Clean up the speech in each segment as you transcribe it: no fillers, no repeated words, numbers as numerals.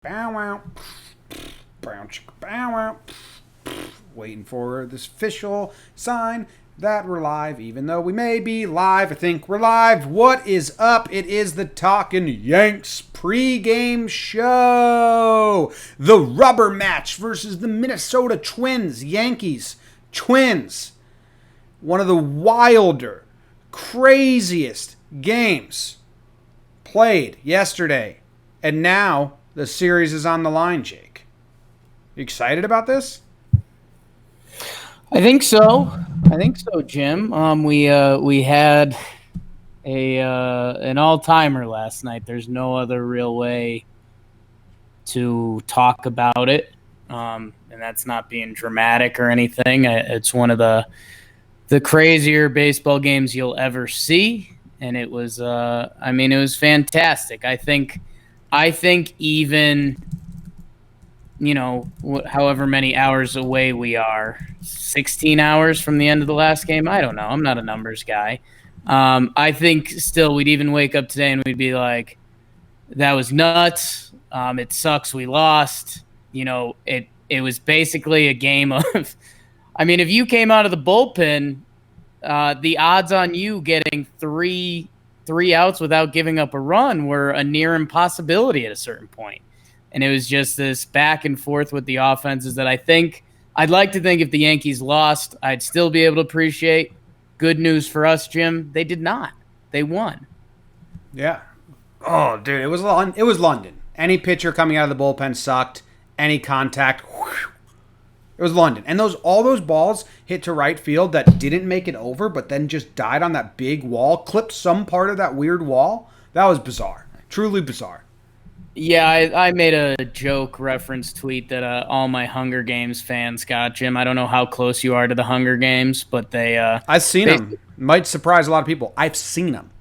Bow wow. Bow chicka bow wow. Waiting for this official sign that we're live, even though we may be live. I think we're live. What is up? It is the Talkin Yanks pregame show. The rubber match versus the Minnesota Twins. Yankees, Twins. One of the wilder, craziest games played yesterday. And now the series is on the line, Jake. You excited about this? I think so. Jim. We had an all-timer last night. There's no other real way to talk about it, and that's not being dramatic or anything. It's one of the crazier baseball games you'll ever see, and it was. It was fantastic. I think even, however many hours away we are, 16 hours from the end of the last game. I don't know. I'm not a numbers guy. I think still we'd even wake up today and we'd be like, that was nuts. It sucks we lost. It was basically a game of, if you came out of the bullpen, the odds on you getting three outs without giving up a run were a near impossibility at a certain point. And it was just this back and forth with the offenses that I'd like to think if the Yankees lost, I'd still be able to appreciate. Good news for us, Jim. They did not. They won. Yeah. Oh, dude, it was London. Any pitcher coming out of the bullpen sucked. Any contact, whew, it was London. And all those balls hit to right field that didn't make it over, but then just died on that big wall, clipped some part of that weird wall. That was bizarre. Truly bizarre. Yeah, I made a joke reference tweet that all my Hunger Games fans got, Jim. I don't know how close you are to the Hunger Games, but I've seen them. Might surprise a lot of people. I've seen them.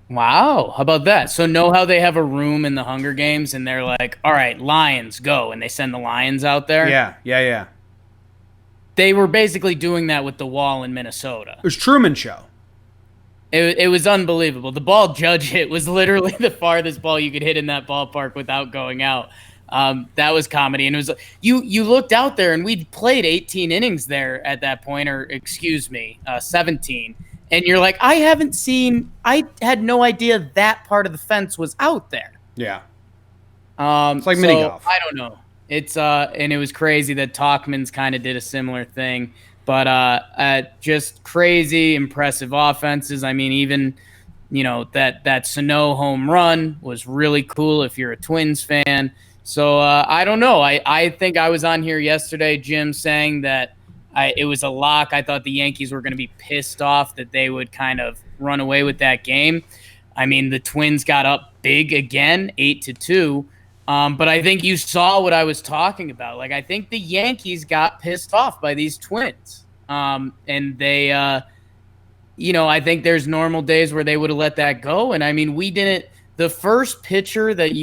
Wow, how about that? So know how they have a room in the Hunger Games, and they're like, all right, lions, go, and they send the lions out there? Yeah. They were basically doing that with the wall in Minnesota. It was Truman Show. It was unbelievable. The ball Judge hit was literally the farthest ball you could hit in that ballpark without going out. That was comedy. And it was you looked out there, and we'd played 18 innings there at that point, or 17. And you're like, I had no idea that part of the fence was out there. Yeah. It's like mini golf. I don't know. It's and it was crazy that Talkman's kind of did a similar thing. But just crazy, impressive offenses. Even, that Sano home run was really cool if you're a Twins fan. So I don't know. I think I was on here yesterday, Jim, saying that it was a lock. I thought the Yankees were going to be pissed off that they would kind of run away with that game. The Twins got up big again, 8-2. But I think you saw what I was talking about. I think the Yankees got pissed off by these Twins. And they, I think there's normal days where they would have let that go. And we didn't. The first pitcher that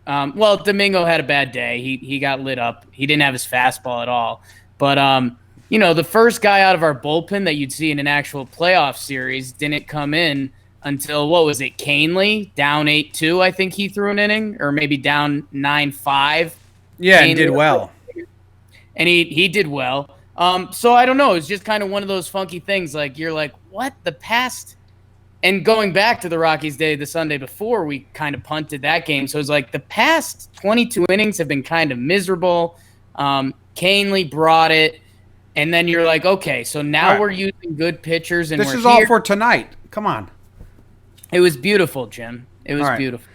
Domingo had a bad day. He got lit up. He didn't have his fastball at all. But, the first guy out of our bullpen that you'd see in an actual playoff series didn't come in until, what was it, Canely, down 8-2, I think he threw an inning, or maybe down 9-5. Yeah, and did well. And he did well. So I don't know. It's just kind of one of those funky things. You're like, what? The past – and going back to the Rockies day the Sunday before, we kind of punted that game. So it's like the past 22 innings have been kind of miserable. Canely brought it. And then you're like, okay, so now we're using good pitchers. And this is all for tonight. Come on. It was beautiful, Jim. It was beautiful.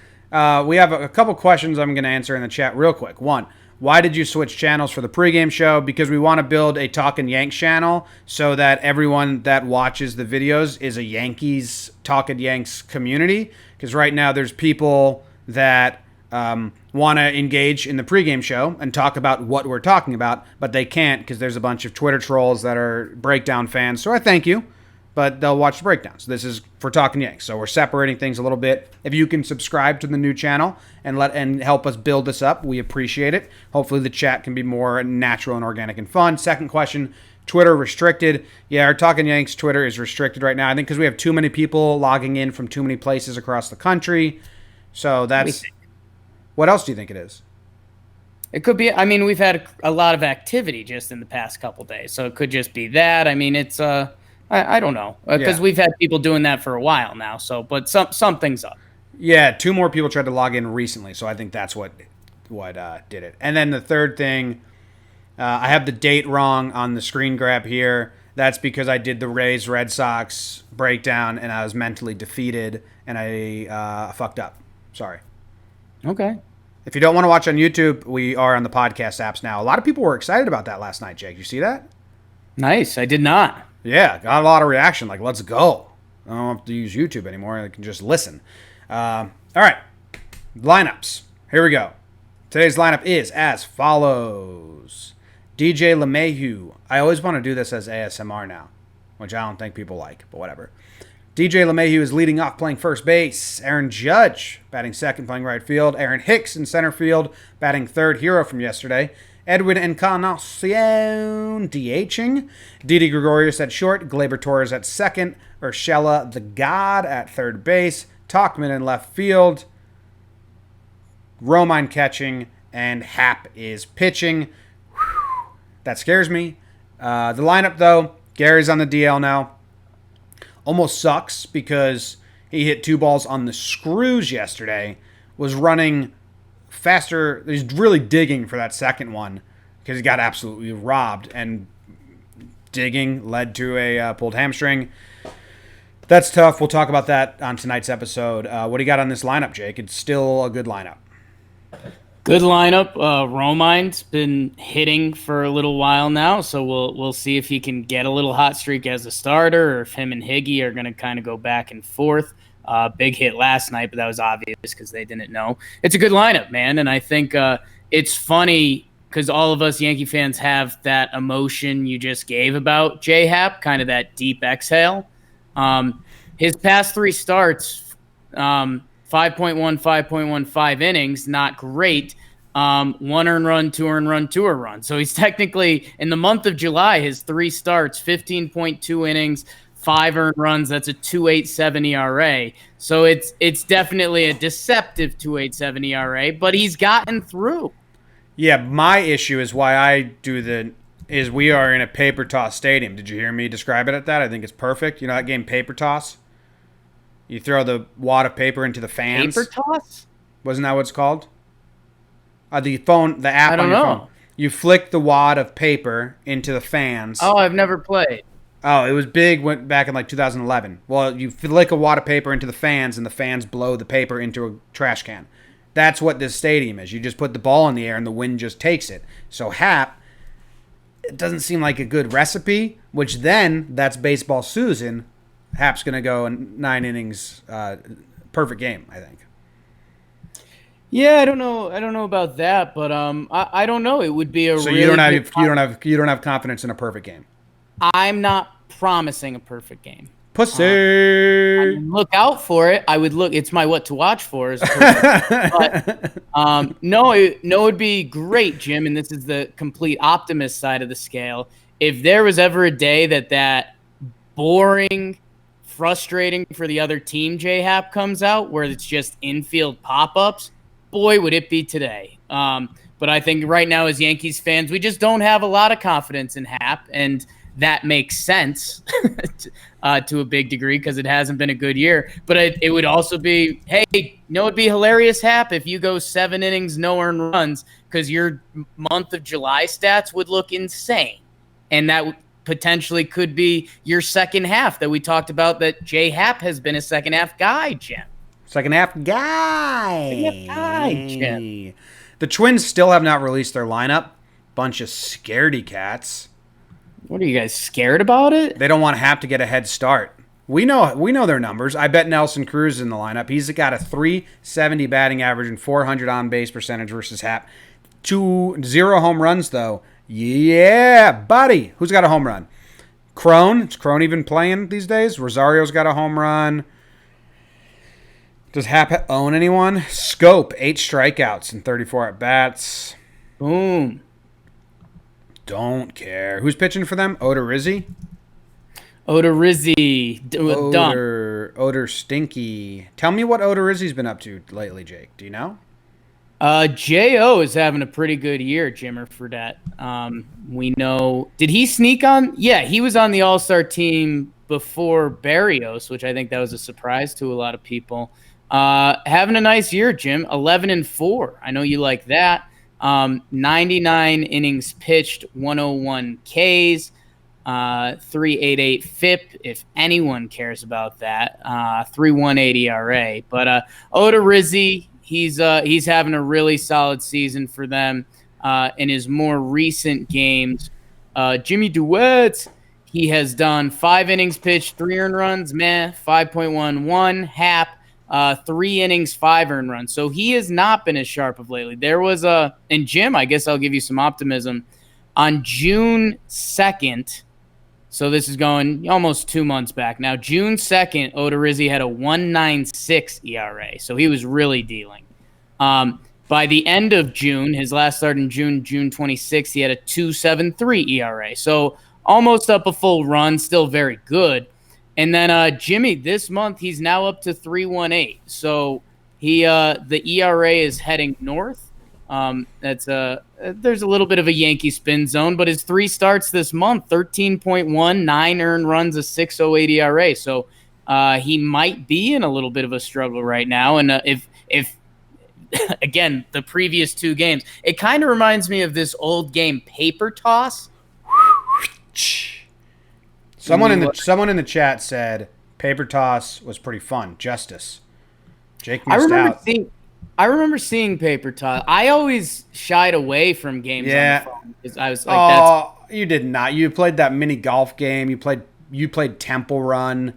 We have a couple questions I'm going to answer in the chat real quick. One, why did you switch channels for the pregame show? Because we want to build a Talkin' Yanks channel so that everyone that watches the videos is a Yankees, Talkin' Yanks community. Because right now there's people that want to engage in the pregame show and talk about what we're talking about, but they can't because there's a bunch of Twitter trolls that are breakdown fans. So I thank you. But they'll watch the breakdowns. This is for Talkin' Yanks. So we're separating things a little bit. If you can subscribe to the new channel and help us build this up, we appreciate it. Hopefully the chat can be more natural and organic and fun. Second question, Twitter restricted. Yeah, our Talkin' Yanks Twitter is restricted right now. I think because we have too many people logging in from too many places across the country. So that's... What else do you think it is? It could be. I mean, we've had a lot of activity just in the past couple days, so it could just be that. I mean, it's I don't know because Yeah. we've had people doing that for a while now. So, but something's up. Yeah, two more people tried to log in recently, so I think that's what did it. And then the third thing, I have the date wrong on the screen grab here. That's because I did the Rays Red Sox breakdown and I was mentally defeated and I fucked up. Sorry. Okay. If you don't want to watch on YouTube, we are on the podcast apps now. A lot of people were excited about that last night, Jake. You see that? Nice. I did not. Yeah, got a lot of reaction. Like, let's go. I don't have to use YouTube anymore. I can just listen. All right. Lineups. Here we go. Today's lineup is as follows. DJ LeMahieu. I always want to do this as ASMR now, which I don't think people like, but whatever. DJ LeMahieu is leading off playing first base. Aaron Judge batting second playing right field. Aaron Hicks in center field batting third, hero from yesterday. Edwin Encarnacion DHing. Didi Gregorius at short. Gleyber Torres at second. Urshela the God at third base. Talkman in left field. Romine catching. And Happ is pitching. Whew, that scares me. The lineup, though, Gary's on the DL now. Almost sucks because he hit 2 balls on the screws yesterday. Was running faster. He's really digging for that second one because he got absolutely robbed. And digging led to a pulled hamstring. That's tough. We'll talk about that on tonight's episode. What do you got on this lineup, Jake? It's still a good lineup. Good lineup. Romine's been hitting for a little while now, so we'll see if he can get a little hot streak as a starter, or if him and Higgy are going to kind of go back and forth. Big hit last night, but that was obvious because they didn't know. It's a good lineup, man, and I think it's funny because all of us Yankee fans have that emotion you just gave about J-Hap, kind of that deep exhale. His past 3 starts, 5.15 innings, not great. 1 earned run, 2 earned run, 2 earned run. So he's technically, in the month of July, his 3 starts, 15.2 innings, 5 earned runs. That's a 2.87 ERA. So it's definitely a deceptive 2.87 ERA, but he's gotten through. Yeah, my issue is why I do is we are in a paper toss stadium. Did you hear me describe it at that? I think it's perfect. You know that game, paper toss? You throw the wad of paper into the fans. Paper toss? Wasn't that what it's called? The app on your phone. You flick the wad of paper into the fans. Oh, I've never played. Oh, it was big went back in like 2011. Well, you flick a wad of paper into the fans, and the fans blow the paper into a trash can. That's what this stadium is. You just put the ball in the air, and the wind just takes it. So Hap, it doesn't seem like a good recipe, which then, that's baseball Susan. Hap's going to go in 9 innings. Perfect game, I think. Yeah, I don't know about that, but I don't know. It would be a so really you don't have confidence in a perfect game. I'm not promising a perfect game. Pussy. I would look out for it. I would look. It's my what to watch for. Is but no, it would be great, Jim. And this is the complete optimist side of the scale. If there was ever a day that boring, frustrating for the other team J-Hap comes out, where it's just infield pop-ups, boy, would it be today. But I think right now, as Yankees fans, we just don't have a lot of confidence in Hap, and that makes sense to a big degree because it hasn't been a good year. But it would also be, hey, it'd be hilarious, Hap, if you go 7 innings, no earned runs, because your month of July stats would look insane. And that potentially could be your second half that we talked about, that J-Hap has been a second half guy, Jim. Second half guy. Second half guy, Jim. The Twins still have not released their lineup. Bunch of scaredy cats. What are you guys scared about it? They don't want Hap to get a head start. We know their numbers. I bet Nelson Cruz is in the lineup. He's got a 370 batting average and 400 on base percentage versus Hap. 0 home runs though. Yeah, buddy. Who's got a home run? Crone. Is Crone even playing these days? Rosario's got a home run. Does Hap own anyone? Scope, 8 strikeouts and 34 at bats. Boom. Don't care. Who's pitching for them? Odorizzi? Odor Stinky. Tell me what Odorizzi's been up to lately, Jake. Do you know? Jo is having a pretty good year, Jimmer Fredette. We know. Did he sneak on? Yeah, he was on the All-Star team before Barrios, which I think that was a surprise to a lot of people. Having a nice year, Jim. 11-4. I know you like that. 99 innings pitched, 101 Ks, 3.88 FIP. If anyone cares about that, 3.18 ERA. But Oda Rizzi. He's having a really solid season for them. In his more recent games, Jimmy DeWitt, he has done 5 innings pitched, 3 earned runs, 5.11 HAP, 3 innings, 5 earned runs. So he has not been as sharp of lately. There was and Jim, I guess I'll give you some optimism. On June 2nd, so this is going almost 2 months back. Now, June 2nd, Oda Rizzi had a 1.96 ERA, so he was really dealing. By the end of June, his last start in June 26th, he had a 2.73 ERA. So almost up a full run, still very good. And then Jimmy, this month, he's now up to 3.18. So the ERA is heading north. There's a little bit of a Yankee spin zone, but his 3 starts this month, 13.1, 9 earned runs, a 6.08 ERA. So he might be in a little bit of a struggle right now. And if again, the previous 2 games, it kind of reminds me of this old game, Paper Toss. Someone in the chat said Paper Toss was pretty fun. Justice. Jake missed out. I remember seeing Paper Toss. I always shied away from games on the phone because I was like, "Oh, you did not. You played that mini golf game. You played Temple Run."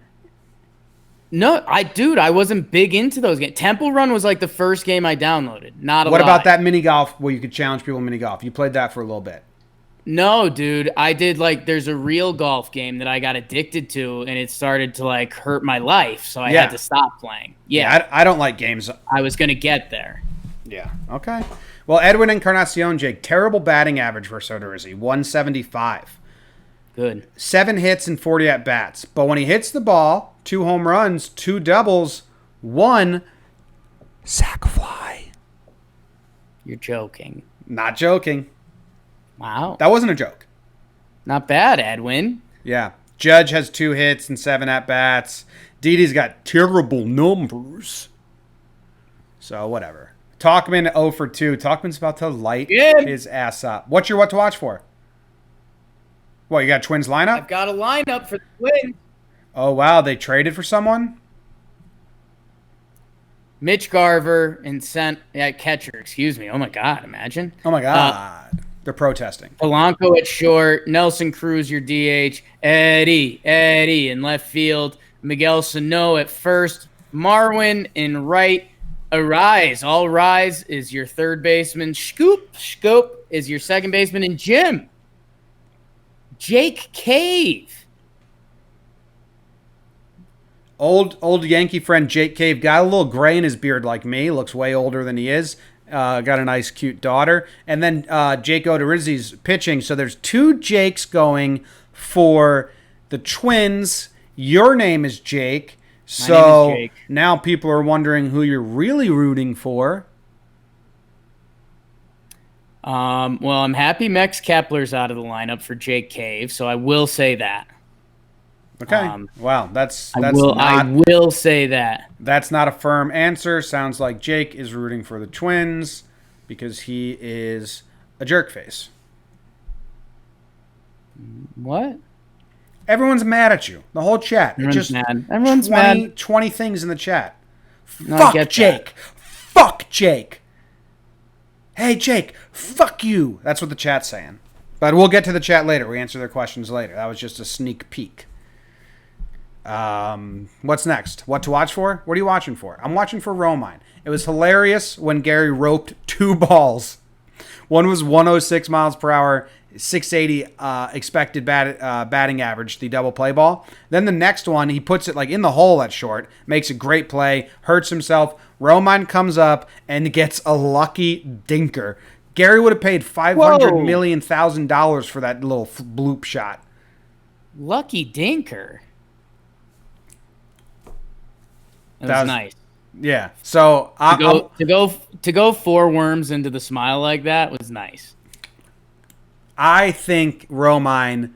No, I wasn't big into those games. Temple Run was like the first game I downloaded. What about that mini golf where you could challenge people in mini golf? You played that for a little bit. No, dude. I did there's a real golf game that I got addicted to, and it started to hurt my life, so I had to stop playing. Yeah, I don't like games. I was going to get there. Yeah, okay. Well, Edwin Encarnacion, Jake, terrible batting average for Oda Rizzi, 175. Good. 7 hits and 40 at-bats. But when he hits the ball, 2 home runs, 2 doubles, 1 sac fly. You're joking. Not joking. Wow. That wasn't a joke. Not bad, Edwin. Yeah. Judge has 2 hits and 7 at-bats. Didi's got terrible numbers. So, whatever. Talkman 0 for 2. Talkman's about to light his ass up. What's your what to watch for? What, you got Twins lineup? I've got a lineup for the Twins. Oh, wow. They traded for someone? Mitch Garver and catcher, excuse me. Oh, my God, imagine. Oh, my God. They're protesting. Polanco at short, Nelson Cruz, your DH, Eddie in left field, Miguel Sano at first, Marwin in right, Arise, all rise is your third baseman, Scoop is your second baseman, and Jake Cave. Old Yankee friend Jake Cave got a little gray in his beard like me. Looks way older than he is. Got a nice, cute daughter. And then Jake Oda Rizzi's pitching. So there's 2 Jakes going for the Twins. Your name is Jake. So My name is Jake. Now people are wondering who you're really rooting for. Well, I'm happy Max Kepler's out of the lineup for Jake Cave, so I will say that. Okay. Wow, I will say that. That's not a firm answer. Sounds like Jake is rooting for the Twins because he is a jerk face. What? Everyone's mad at you. The whole chat. Everyone's mad. Everyone's mad. 20 things in the chat. No, Fuck Jake. Fuck Jake. Hey, Jake. Fuck you. That's what the chat's saying. But we'll get to the chat later. We answer their questions later. That was just a sneak peek. What's next? What to watch for? What are you watching for? I'm watching for Romine. It was hilarious when Gary roped 2 balls. One was 106 miles per hour, 680 expected batting average, the double play ball. Then the next one, he puts it in the hole at short, makes a great play, hurts himself. Romine comes up and gets a lucky dinker. Gary would have paid $500 million for that little bloop shot. Lucky dinker. That was nice. Yeah. So To go four worms into the smile like that was nice. I think Romine,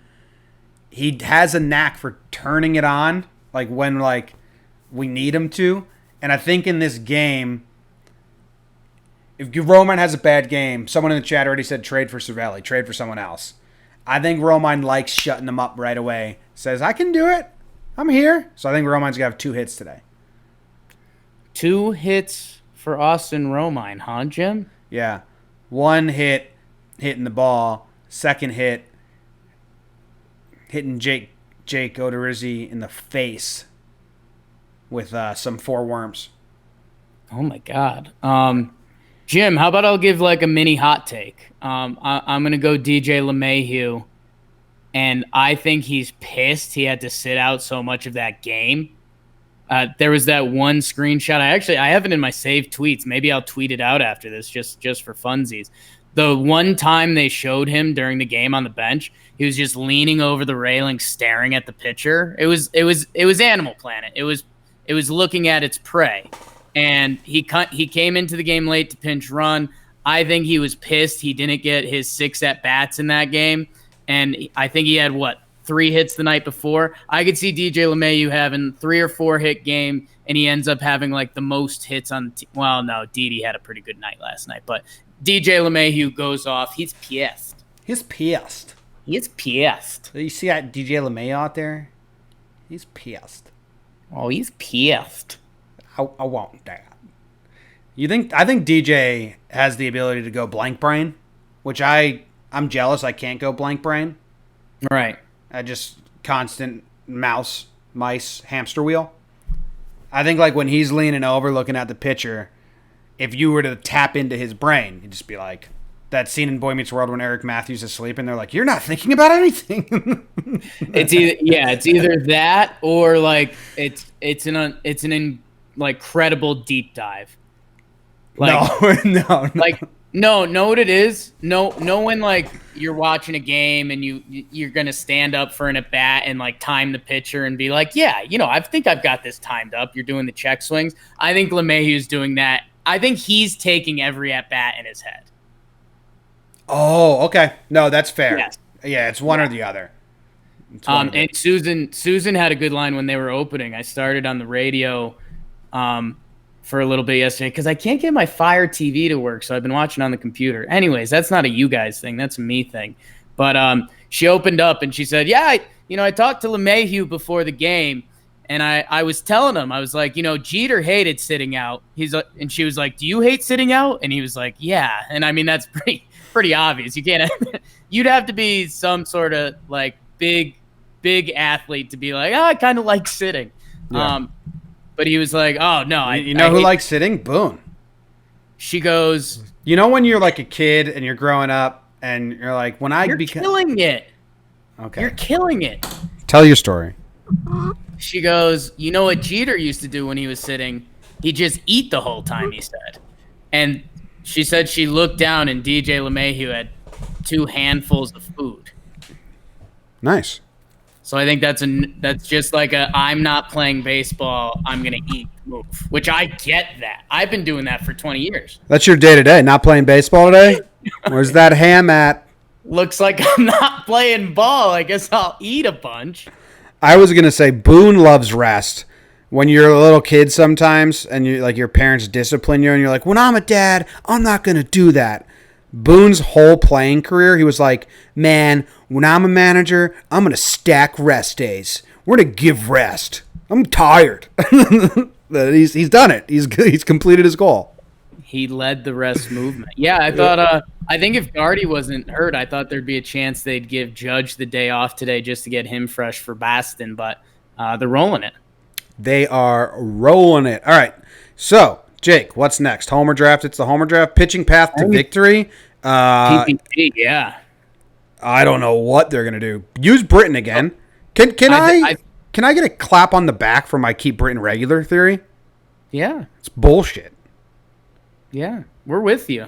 he has a knack for turning it on, like when like we need him to. And I think in this game, if Romine has a bad game, someone in the chat already said trade for Cervelli, trade for someone else. I think Romine likes shutting them up right away. Says, I can do it. I'm here. So I think Romine's going to have 2 hits today. 2 hits for Austin Romine, huh, Jim? Yeah. 1 hit hitting the ball. 2nd hit hitting Jake Odorizzi in the face with some 4 worms. Oh, my God. Jim, how about I'll give like a mini hot take? I'm going to go DJ LeMahieu, and I think he's pissed he had to sit out so much of that game. There was that one screenshot. I have it in my saved tweets. Maybe I'll tweet it out after this just for funsies. The one time they showed him during the game on the bench, he was just leaning over the railing staring at the pitcher. It was Animal Planet. It was looking at its prey. And he came into the game late to pinch run. I think he was pissed he didn't get his 6 at-bats in that game. And I think he had, 3 hits the night before? I could see DJ LeMahieu having 3 or 4 hit game, and he ends up having, like, the most hits on the team. Well, no, Didi had a pretty good night last night. But DJ LeMahieu goes off. He's pissed. He's pissed. He's pissed. You see that DJ LeMahieu out there? He's pissed. Oh, he's pissed. I want that. I think DJ has the ability to go blank brain, which I'm jealous I can't go blank brain. Right. I just constant mice, hamster wheel. I think like when he's leaning over looking at the pitcher, if you were to tap into his brain, you'd just be like that scene in Boy Meets World when Eric Matthews is asleep and they're like, you're not thinking about anything. It's either that or like it's an like credible deep dive. Like, no. Like know what it is? No when like you're watching a game and you're gonna stand up for an at bat and like time the pitcher and be like, yeah, I think I've got this timed up. You're doing the check swings. I think LeMahieu's doing that. I think he's taking every at bat in his head. Oh, okay. No, that's fair. Yes. Yeah, it's one or the other. And Susan had a good line when they were opening. I started on the radio for a little bit yesterday because I can't get my Fire TV to work, so I've been watching on the computer. Anyways, that's not a you guys thing. That's a me thing. But she opened up and she said, yeah, I talked to LeMahieu before the game, and I was telling him, I was like, Jeter hated sitting out. And she was like, do you hate sitting out? And he was like, yeah. And I mean, that's pretty obvious. You can't you'd have to be some sort of like big athlete to be like, I kind of like sitting. Yeah. But he was like, oh no, who likes sitting? Boone. She goes, when you're like a kid and you're growing up and you're like, you're killing it. Okay. You're killing it. Tell your story. She goes, you know what Jeter used to do when he was sitting? He'd just eat the whole time, he said. And she said she looked down and DJ LeMahieu had 2 handfuls of food. Nice. So I think that's just like I'm not playing baseball, I'm going to eat move, which I get that. I've been doing that for 20 years. That's your day-to-day, not playing baseball today? Where's that ham at? Looks like I'm not playing ball. I guess I'll eat a bunch. I was going to say Boone loves rest. When you're a little kid sometimes and you like your parents discipline you and you're like, when I'm a dad, I'm not going to do that. Boone's whole playing career, he was like, man, when I'm a manager, I'm going to stack rest days. We're going to give rest. I'm tired. He's done it. He's completed his goal. He led the rest movement. Yeah, I thought. I think if Gardy wasn't hurt, I thought there'd be a chance they'd give Judge the day off today just to get him fresh for Boston, but they're rolling it. They are rolling it. All right. So, Jake, what's next? Homer draft. It's the Homer draft. Pitching path to victory. PPP, yeah. I don't know what they're gonna do. Use Britain again. Can I get a clap on the back for my keep Britain regular theory? Yeah. It's bullshit. Yeah, we're with you.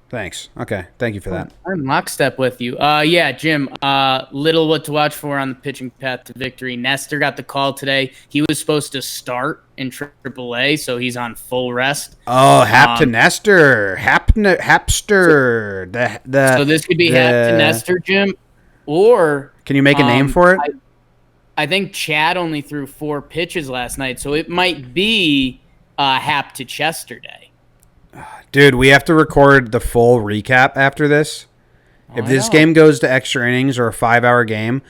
Thanks. Okay. Thank you for that. I'm lockstep with you. Yeah, Jim. Little what to watch for on the pitching path to victory. Nestor got the call today. He was supposed to start in AAA, so he's on full rest. Oh, Hap to Nestor, Hapster. So this could be Hap to Nestor, Jim, or can you make a name for it? I think Chad only threw 4 pitches last night, so it might be Hap to Chester Day. Dude, we have to record the full recap after this. If this game goes to extra innings or a 5-hour game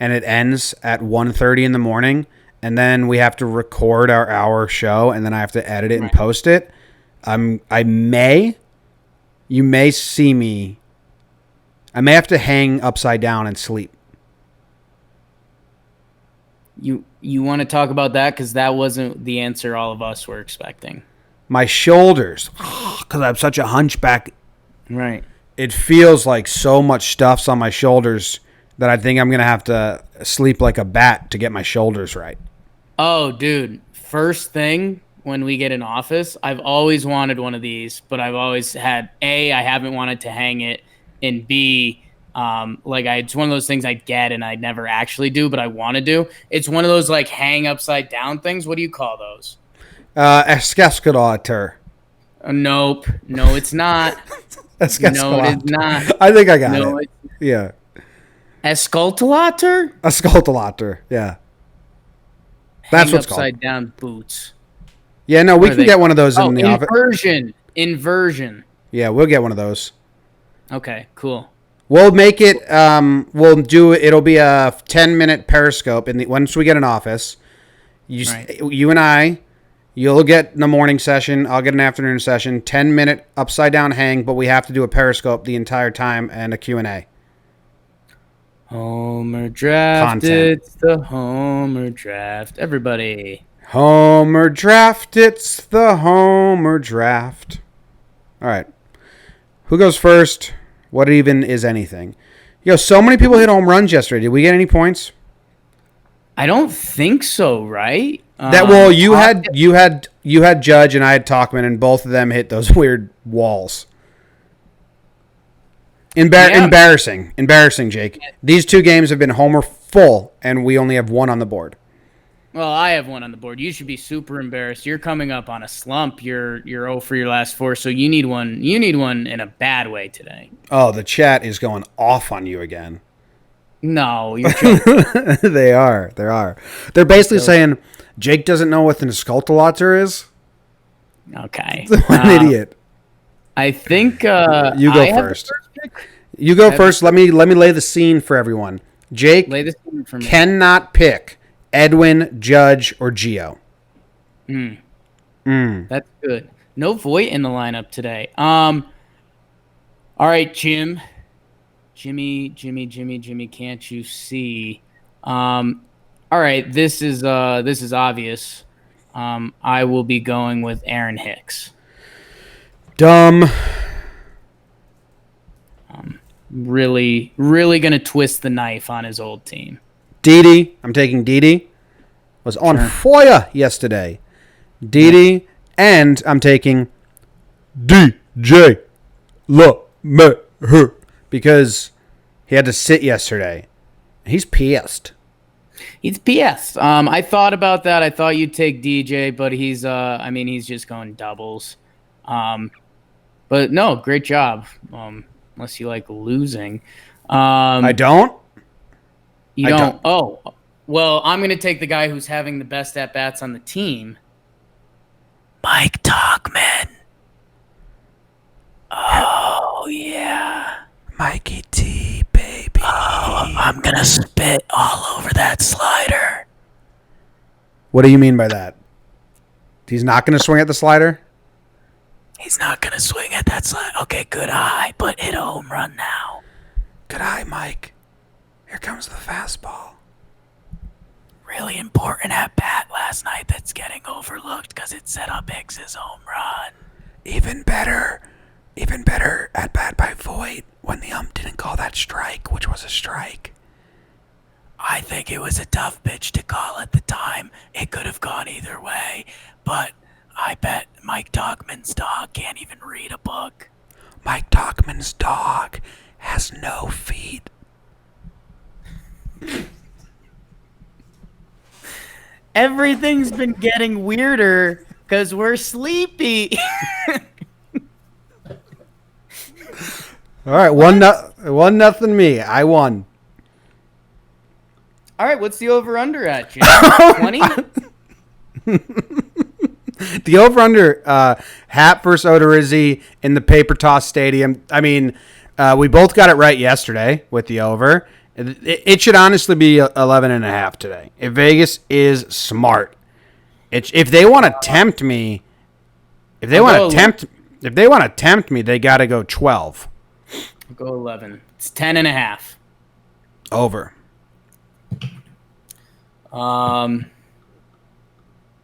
and it ends at 1:30 in the morning, and then we have to record our hour show, and then I have to edit it and post it, you may see me. I may have to hang upside down and sleep. You want to talk about that? Because that wasn't the answer all of us were expecting. My shoulders, because I'm such a hunchback. Right. It feels like so much stuff's on my shoulders that I think I'm going to have to sleep like a bat to get my shoulders right. Oh, dude. First thing when we get in office, I've always wanted one of these, but I've always had, A, I haven't wanted to hang it, and B, it's one of those things I get and I never actually do, but I want to do. It's one of those, like, hang upside down things. What do you call those? Escalator. Nope. No, it's not. No, it is not. I think I got it. Yeah. Escalator? Escalator. Yeah. That's what's called. Upside down boots. Yeah, no, we can get one of those in the office. Inversion. Yeah, we'll get one of those. Okay, cool. We'll make it. It'll be a 10-minute Periscope once we get an office. You and I. You'll get the morning session. I'll get an afternoon session. 10-minute upside down hang, but we have to do a Periscope the entire time and a Q&A. Homer draft. Content. It's the Homer draft. Everybody. Homer draft. It's the Homer draft. All right. Who goes first? What even is anything? So many people hit home runs yesterday. Did we get any points? I don't think so, right? You had Judge and I had Talkman, and both of them hit those weird walls. Embarrassing, Jake. These 2 games have been homer full, and we only have 1 on the board. Well, I have 1 on the board. You should be super embarrassed. You're coming up on a slump. You're 0 for your last 4, so you need one. You need one in a bad way today. Oh, the chat is going off on you again. No, you're joking. They are. They're basically saying Jake doesn't know what an escalator is. Okay. What an idiot. I think you go first. You go first. Let me lay the scene for everyone. Jake lay the scene for me. Cannot pick Edwin, Judge, or Gio. That's good. No Voight in the lineup today. All right, Jimmy, can't you see? All right, this is obvious. I will be going with Aaron Hicks. Dumb. Really gonna twist the knife on his old team. Didi, I'm taking Didi. Was on fire yesterday. Didi, and I'm taking DJ LeMahieu because he had to sit yesterday. He's pissed. He's pissed. I thought about that. I thought you'd take DJ, but he's just going doubles. But no, great job. Unless you like losing. I don't. You don't? Oh, well, I'm going to take the guy who's having the best at-bats on the team. Mike Talkman. Oh, yeah. Mikey T, baby. Oh, I'm going to spit all over that slider. What do you mean by that? He's not going to swing at the slider? He's not going to swing at that slider. Okay, good eye, but hit a home run now. Good eye, Mike. Here comes the fastball. Really important at-bat last night that's getting overlooked because it set up Hicks' home run. Even better at-bat by Voight when the ump didn't call that strike, which was a strike. I think it was a tough pitch to call at the time. It could have gone either way, but I bet Mike Talkman's dog can't even read a book. Mike Talkman's dog has no feet. Everything's been getting weirder because we're sleepy. All right, 1-0 me. I won. All right, what's the over-under at, Jim? 20? The over-under, Hap versus Odorizzi in the paper toss stadium. I mean, we both got it right yesterday with the over. It should honestly be 11.5 today. If Vegas is smart, if they want to tempt me, they got to go 12. I'll go 11. It's 10.5. Over.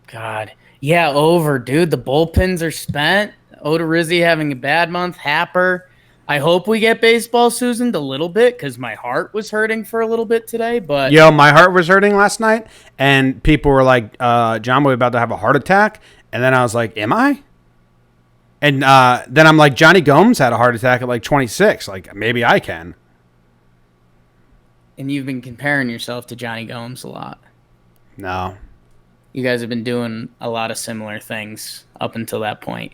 God. Yeah, over, dude. The bullpens are spent. Odorizzi having a bad month. Happer. I hope we get baseball seasoned a little bit because my heart was hurting for a little bit today. But my heart was hurting last night, and people were like, John Boy about to have a heart attack. And then I was like, am I? And then I'm like, Johnny Gomes had a heart attack at like 26. Like, maybe I can. And you've been comparing yourself to Johnny Gomes a lot. No. You guys have been doing a lot of similar things up until that point.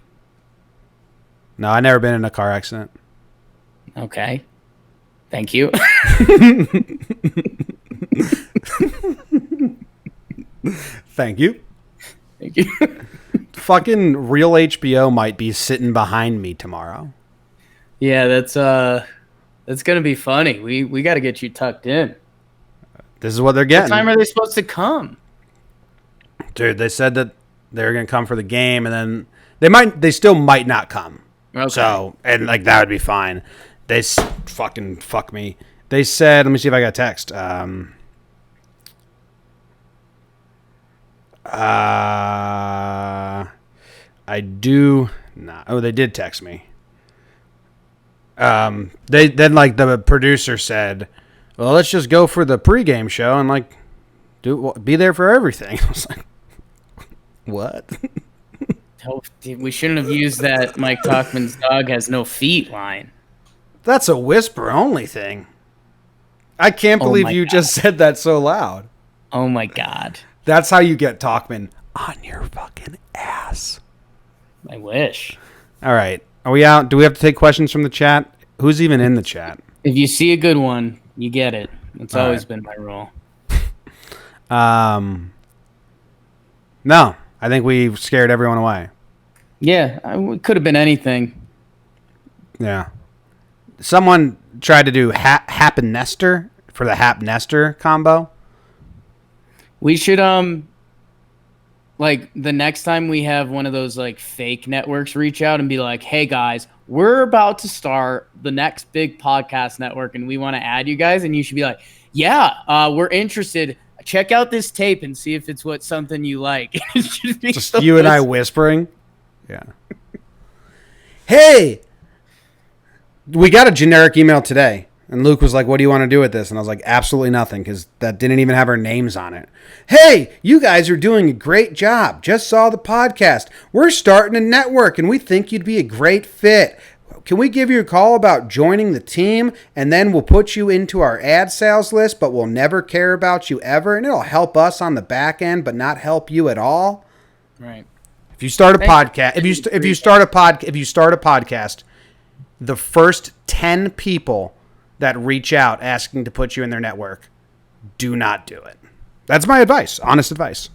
No, I never been in a car accident. Okay. Thank you. Thank you. Thank you. Fucking real HBO might be sitting behind me tomorrow. Yeah, that's gonna be funny. We got to get you tucked in. This is what they're getting. What time are they supposed to come? Dude, they said that they're gonna come for the game, and then they still might not come. Okay. So, and like that would be fine. They fucking fuck me. They said, let me see if I got a text. I do not. Oh, they did text me. They then like the producer said, well, let's just go for the pregame show and like be there for everything. I was like, what? We shouldn't have used that Mike Talkman's dog has no feet line. That's a whisper only thing. I can't believe you just said that so loud. Oh my God. That's how you get Talkman on your fucking ass. I wish. All right. Are we out? Do we have to take questions from the chat? Who's even in the chat? If you see a good one, you get it. It's always been my rule. No. I think we've scared everyone away. Yeah, it could have been anything. Yeah. Someone tried to do Hap and Nestor for the Hap Nestor combo. We should like the next time we have one of those like fake networks reach out and be like, "Hey guys, we're about to start the next big podcast network and we want to add you guys," and you should be like, "Yeah, we're interested. Check out this tape and see if it's something you like." It should be just you and I whispering. Yeah. Hey, we got a generic email today. And Luke was like, what do you want to do with this? And I was like, absolutely nothing, because that didn't even have our names on it. Hey, you guys are doing a great job. Just saw the podcast. We're starting a network, and we think you'd be a great fit. Can we give you a call about joining the team? And then we'll put you into our ad sales list, but we'll never care about you ever. And it'll help us on the back end, but not help you at all. Right. If you start a podcast, if you start a podcast, the first 10 people that reach out asking to put you in their network, do not do it. That's my advice, honest advice.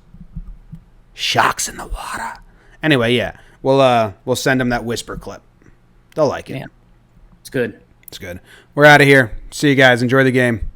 Sharks in the water. Anyway, yeah, we'll send them that whisper clip. They'll like it. Yeah, it's good. It's good. We're out of here. See you guys. Enjoy the game.